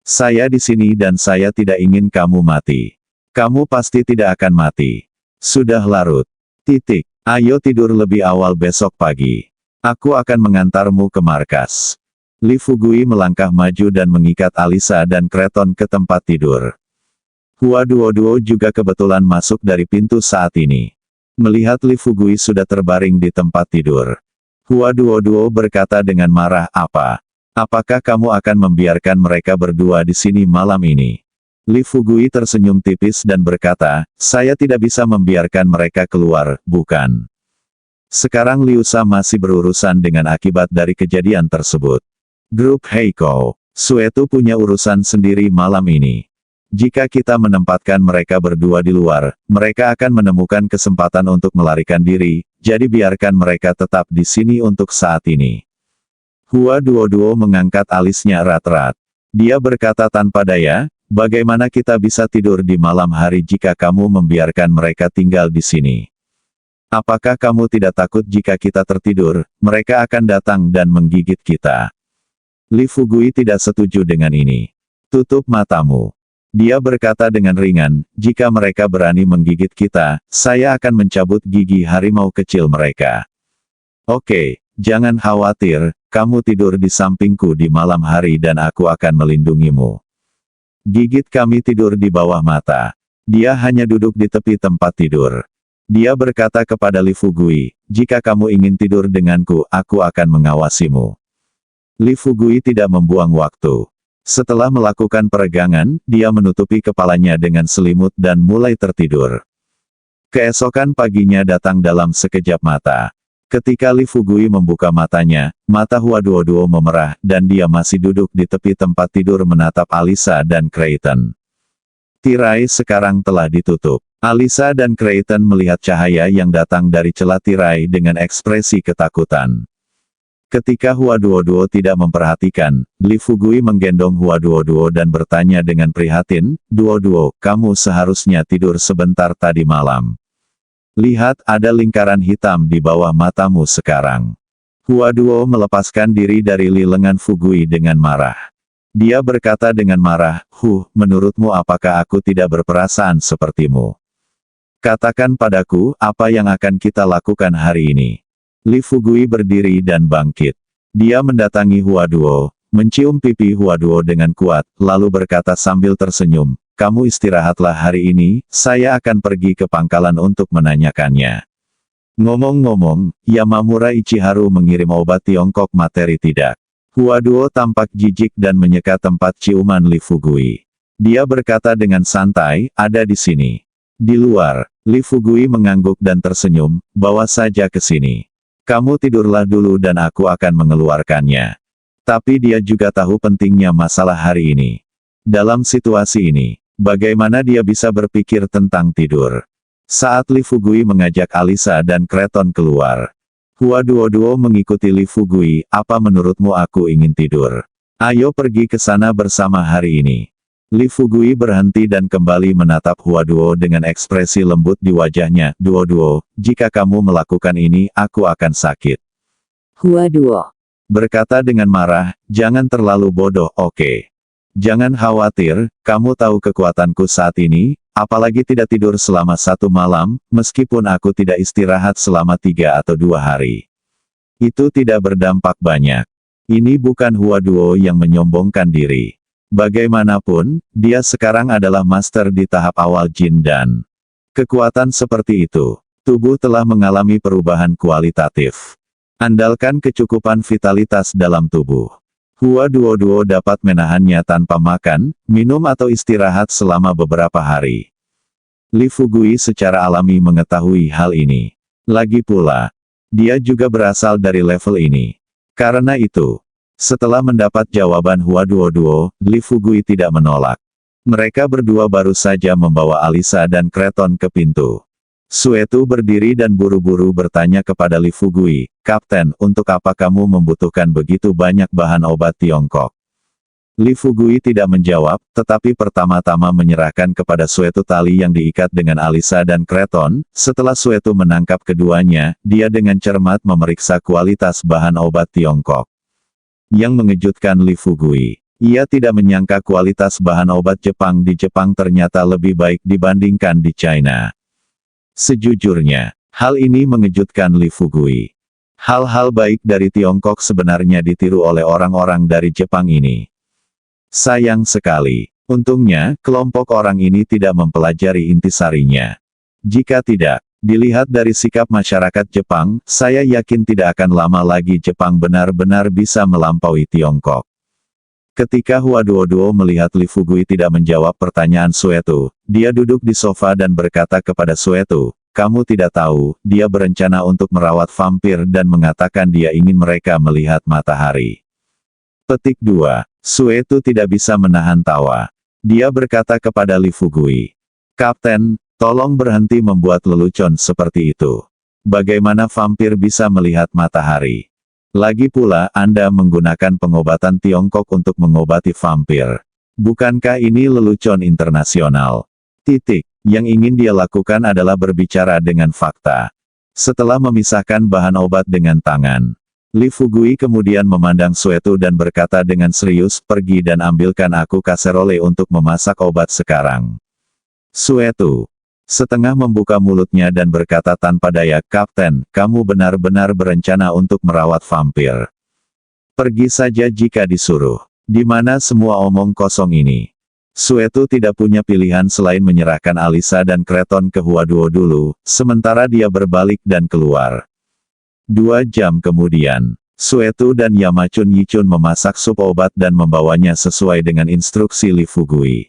Saya di sini dan saya tidak ingin kamu mati. Kamu pasti tidak akan mati. Sudah larut. Titik. Ayo tidur lebih awal besok pagi. Aku akan mengantarmu ke markas. Li Fugui melangkah maju dan mengikat Alisa dan Creighton ke tempat tidur. Hua Duo juga kebetulan masuk dari pintu saat ini. Melihat Li Fugui sudah terbaring di tempat tidur, Hua Duo berkata dengan marah, apakah kamu akan membiarkan mereka berdua di sini malam ini? Li Fugui tersenyum tipis dan berkata, saya tidak bisa membiarkan mereka keluar, bukan? Sekarang Liusa masih berurusan dengan akibat dari kejadian tersebut. Grup Heiko, Suetu punya urusan sendiri malam ini. Jika kita menempatkan mereka berdua di luar, mereka akan menemukan kesempatan untuk melarikan diri, jadi biarkan mereka tetap di sini untuk saat ini. Hua Duo mengangkat alisnya erat-erat. Dia berkata tanpa daya, bagaimana kita bisa tidur di malam hari jika kamu membiarkan mereka tinggal di sini? Apakah kamu tidak takut jika kita tertidur, mereka akan datang dan menggigit kita? Li Fugui tidak setuju dengan ini. Tutup matamu. Dia berkata dengan ringan, jika mereka berani menggigit kita, saya akan mencabut gigi harimau kecil mereka. Oke, jangan khawatir, kamu tidur di sampingku di malam hari dan aku akan melindungimu. Gigit kami tidur di bawah mata. Dia hanya duduk di tepi tempat tidur. Dia berkata kepada Li Fugui, jika kamu ingin tidur denganku, aku akan mengawasimu. Li Fugui tidak membuang waktu. Setelah melakukan peregangan, dia menutupi kepalanya dengan selimut dan mulai tertidur. Keesokan paginya datang dalam sekejap mata. Ketika Li Fugui membuka matanya, mata Hua Duoduo memerah, dan dia masih duduk di tepi tempat tidur menatap Alisa dan Creighton. Tirai sekarang telah ditutup. Alisa dan Creighton melihat cahaya yang datang dari celah tirai dengan ekspresi ketakutan. Ketika Hua Duoduo tidak memperhatikan, Li Fugui menggendong Hua Duoduo dan bertanya dengan prihatin, "Duoduo, kamu seharusnya tidur sebentar tadi malam. Lihat, ada lingkaran hitam di bawah matamu sekarang." Hua Duo melepaskan diri dari lengan Fugui dengan marah. Dia berkata dengan marah, menurutmu apakah aku tidak berperasaan sepertimu? Katakan padaku, apa yang akan kita lakukan hari ini?" Li Fugui berdiri dan bangkit. Dia mendatangi Hua Duo, mencium pipi Hua Duo dengan kuat, lalu berkata sambil tersenyum, "Kamu istirahatlah hari ini, saya akan pergi ke pangkalan untuk menanyakannya." Ngomong-ngomong, Yamamura Ichiharu mengirim obat Tiongkok materi tidak? Hua Duo tampak jijik dan menyeka tempat ciuman Li Fugui. Dia berkata dengan santai, "Ada di sini." Di luar, Li Fugui mengangguk dan tersenyum, "Bawa saja ke sini. Kamu tidurlah dulu dan aku akan mengeluarkannya." Tapi dia juga tahu pentingnya masalah hari ini. Dalam situasi ini, bagaimana dia bisa berpikir tentang tidur? Saat Li Fugui mengajak Alisa dan Creighton keluar, Hua Duoduo mengikuti Li Fugui, "Apa menurutmu aku ingin tidur? Ayo pergi ke sana bersama hari ini." Li Fugui berhenti dan kembali menatap Hua Duo dengan ekspresi lembut di wajahnya, "Duo-duo, jika kamu melakukan ini, aku akan sakit." Hua Duo berkata dengan marah, "Jangan terlalu bodoh, oke? Jangan khawatir, kamu tahu kekuatanku saat ini, apalagi tidak tidur selama 1 malam, meskipun aku tidak istirahat selama 3 atau 2 hari. Itu tidak berdampak banyak." Ini bukan Hua Duo yang menyombongkan diri. Bagaimanapun, dia sekarang adalah master di tahap awal Jin dan kekuatan seperti itu. Tubuh telah mengalami perubahan kualitatif. Andalkan kecukupan vitalitas dalam tubuh. Hua Duoduo dapat menahannya tanpa makan, minum atau istirahat selama beberapa hari. Li Fugui secara alami mengetahui hal ini. Lagi pula, dia juga berasal dari level ini. Karena itu, setelah mendapat jawaban Hua Duoduo, Li Fugui tidak menolak. Mereka berdua baru saja membawa Alisa dan Creighton ke pintu. Suetu berdiri dan buru-buru bertanya kepada Li Fugui, "Kapten, untuk apa kamu membutuhkan begitu banyak bahan obat Tiongkok?" Li Fugui tidak menjawab, tetapi pertama-tama menyerahkan kepada Suetu tali yang diikat dengan Alisa dan Creighton. Setelah Suetu menangkap keduanya, dia dengan cermat memeriksa kualitas bahan obat Tiongkok. Yang mengejutkan Li Fugui, ia tidak menyangka kualitas bahan obat Jepang di Jepang ternyata lebih baik dibandingkan di China. Sejujurnya, hal ini mengejutkan Li Fugui. Hal-hal baik dari Tiongkok sebenarnya ditiru oleh orang-orang dari Jepang ini. Sayang sekali. Untungnya, kelompok orang ini tidak mempelajari intisarinya. Jika tidak, dilihat dari sikap masyarakat Jepang, saya yakin tidak akan lama lagi Jepang benar-benar bisa melampaui Tiongkok. Ketika Hua Duoduo melihat Li Fugui tidak menjawab pertanyaan Suetu, dia duduk di sofa dan berkata kepada Suetu, "Kamu tidak tahu, dia berencana untuk merawat vampir dan mengatakan dia ingin mereka melihat matahari." Petik 2. Suetu tidak bisa menahan tawa. Dia berkata kepada Li Fugui, "Kapten, tolong berhenti membuat lelucon seperti itu. Bagaimana vampir bisa melihat matahari? Lagi pula, Anda menggunakan pengobatan Tiongkok untuk mengobati vampir. Bukankah ini lelucon internasional?" Yang ingin dia lakukan adalah berbicara dengan fakta. Setelah memisahkan bahan obat dengan tangan, Li Fugui kemudian memandang Suetu dan berkata dengan serius, "Pergi dan ambilkan aku kaserole untuk memasak obat sekarang." Suetu setengah membuka mulutnya dan berkata tanpa daya, "Kapten, kamu benar-benar berencana untuk merawat vampir. Pergi saja jika disuruh. Di mana semua omong kosong ini?" Suetu tidak punya pilihan selain menyerahkan Alisa dan Creighton ke Hua Duo dulu, sementara dia berbalik dan keluar. 2 jam kemudian, Suetu dan Yamachun Yichun memasak sup obat dan membawanya sesuai dengan instruksi Li Fugui.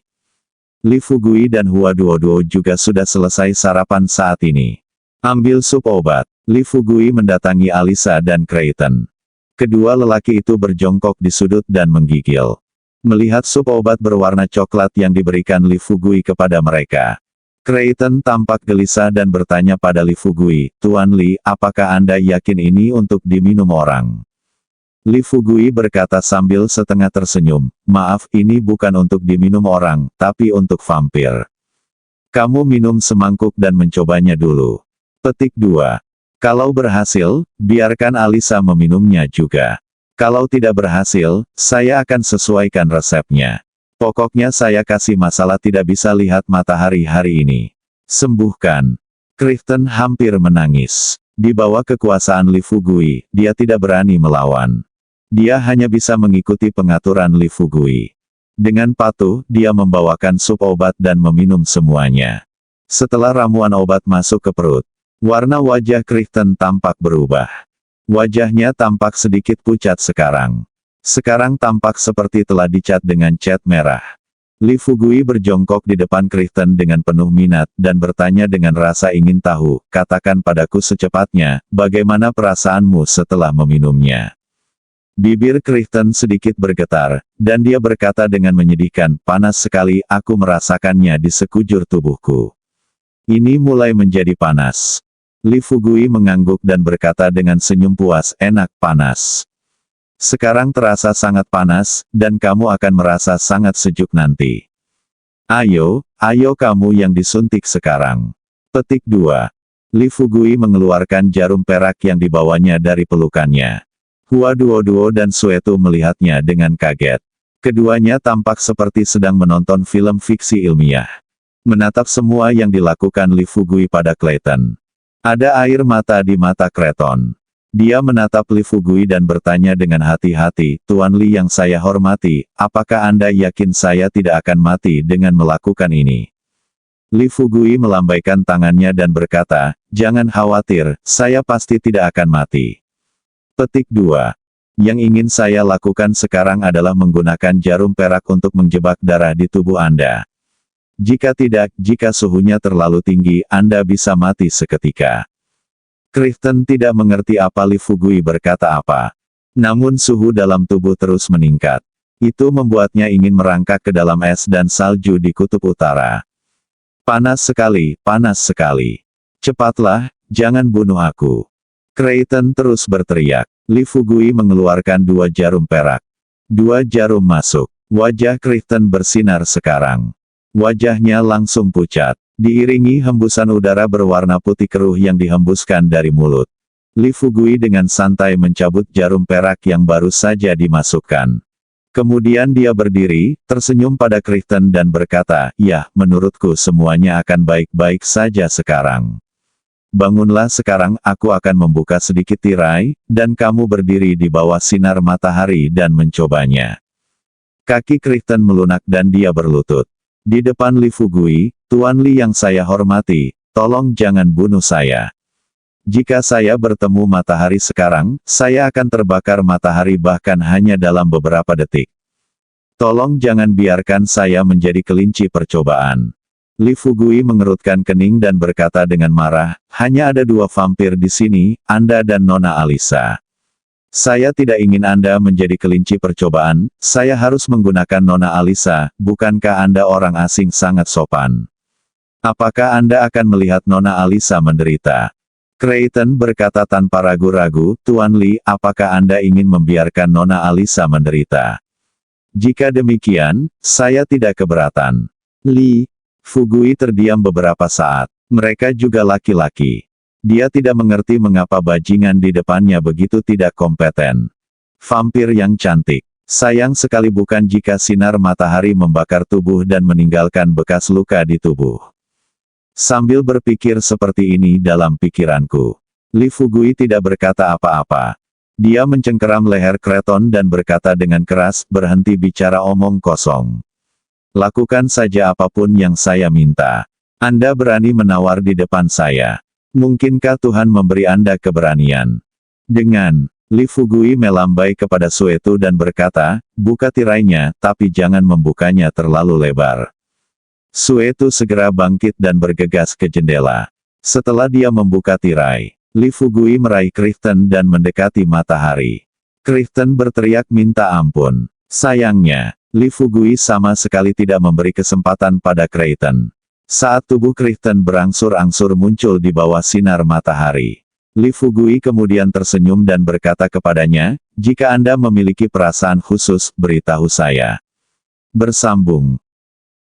Li Fugui dan Hua Duoduo juga sudah selesai sarapan saat ini. Ambil sup obat. Li Fugui mendatangi Alisa dan Creighton. Kedua lelaki itu berjongkok di sudut dan menggigil. Melihat sup obat berwarna coklat yang diberikan Li Fugui kepada mereka. Creighton tampak gelisah dan bertanya pada Li Fugui, "Tuan Li, apakah Anda yakin ini untuk diminum orang?" Li Fugui berkata sambil setengah tersenyum, "Maaf, ini bukan untuk diminum orang, tapi untuk vampir. Kamu minum semangkuk dan mencobanya dulu." Petik 2. Kalau berhasil, biarkan Alisa meminumnya juga. Kalau tidak berhasil, saya akan sesuaikan resepnya. Pokoknya saya kasih masalah tidak bisa lihat matahari hari ini. Sembuhkan. Creighton hampir menangis. Di bawah kekuasaan Li Fugui, dia tidak berani melawan. Dia hanya bisa mengikuti pengaturan Li Fugui. Dengan patuh, dia membawakan sup obat dan meminum semuanya. Setelah ramuan obat masuk ke perut, warna wajah Creighton tampak berubah. Wajahnya tampak sedikit pucat sekarang. Sekarang tampak seperti telah dicat dengan cat merah. Li Fugui berjongkok di depan Creighton dengan penuh minat dan bertanya dengan rasa ingin tahu, "Katakan padaku secepatnya, bagaimana perasaanmu setelah meminumnya?" Bibir Creighton sedikit bergetar, dan dia berkata dengan menyedihkan, "Panas sekali, aku merasakannya di sekujur tubuhku. Ini mulai menjadi panas." Li Fugui mengangguk dan berkata dengan senyum puas, "Enak, panas. Sekarang terasa sangat panas, dan kamu akan merasa sangat sejuk nanti. Ayo kamu yang disuntik sekarang." Petik 2. Li Fugui mengeluarkan jarum perak yang dibawanya dari pelukannya. Hua Duoduo dan Suetu melihatnya dengan kaget. Keduanya tampak seperti sedang menonton film fiksi ilmiah. Menatap semua yang dilakukan Li Fugui pada Creighton. Ada air mata di mata Creighton. Dia menatap Li Fugui dan bertanya dengan hati-hati, "Tuan Li yang saya hormati, apakah Anda yakin saya tidak akan mati dengan melakukan ini?" Li Fugui melambaikan tangannya dan berkata, "Jangan khawatir, saya pasti tidak akan mati." Petik 2. Yang ingin saya lakukan sekarang adalah menggunakan jarum perak untuk menjebak darah di tubuh Anda. Jika tidak, jika suhunya terlalu tinggi, Anda bisa mati seketika. Creighton tidak mengerti apa Li Fugui berkata apa. Namun suhu dalam tubuh terus meningkat. Itu membuatnya ingin merangkak ke dalam es dan salju di kutub utara. Panas sekali, panas sekali. Cepatlah, jangan bunuh aku." Creighton terus berteriak. Li Fugui mengeluarkan 2 jarum perak. 2 jarum masuk. Wajah Creighton bersinar sekarang. Wajahnya langsung pucat. Diiringi hembusan udara berwarna putih keruh yang dihembuskan dari mulut. Li Fugui dengan santai mencabut jarum perak yang baru saja dimasukkan. Kemudian dia berdiri, tersenyum pada Creighton dan berkata, "Ya, menurutku semuanya akan baik-baik saja sekarang. Bangunlah sekarang, aku akan membuka sedikit tirai, dan kamu berdiri di bawah sinar matahari dan mencobanya." Kaki Creighton melunak dan dia berlutut. Di depan Li Fugui, "Tuan Li yang saya hormati, tolong jangan bunuh saya. Jika saya bertemu matahari sekarang, saya akan terbakar matahari bahkan hanya dalam beberapa detik. Tolong jangan biarkan saya menjadi kelinci percobaan." Li Fugui mengerutkan kening dan berkata dengan marah, "Hanya ada 2 vampir di sini, Anda dan Nona Alisa. Saya tidak ingin Anda menjadi kelinci percobaan, saya harus menggunakan Nona Alisa, bukankah Anda orang asing sangat sopan? Apakah Anda akan melihat Nona Alisa menderita?" Creighton berkata tanpa ragu-ragu, "Tuan Li, apakah Anda ingin membiarkan Nona Alisa menderita? Jika demikian, saya tidak keberatan." Li Fugui terdiam beberapa saat. Mereka juga laki-laki. Dia tidak mengerti mengapa bajingan di depannya begitu tidak kompeten. Vampir yang cantik. Sayang sekali bukan jika sinar matahari membakar tubuh dan meninggalkan bekas luka di tubuh. Sambil berpikir seperti ini dalam pikiranku, Li Fugui tidak berkata apa-apa. Dia mencengkeram leher Creighton dan berkata dengan keras, "Berhenti bicara omong kosong. Lakukan saja apapun yang saya minta. Anda berani menawar di depan saya. Mungkinkah Tuhan memberi Anda keberanian?" Dengan Li Fugui melambai kepada Suetu dan berkata, "Buka tirainya, tapi jangan membukanya terlalu lebar." Suetu segera bangkit dan bergegas ke jendela. Setelah dia membuka tirai, Li Fugui meraih Crichton dan mendekati matahari. Crichton berteriak minta ampun. Sayangnya, Li Fugui sama sekali tidak memberi kesempatan pada Crichton. Saat tubuh Crichton berangsur-angsur muncul di bawah sinar matahari, Li Fugui kemudian tersenyum dan berkata kepadanya, "Jika Anda memiliki perasaan khusus, beritahu saya." Bersambung.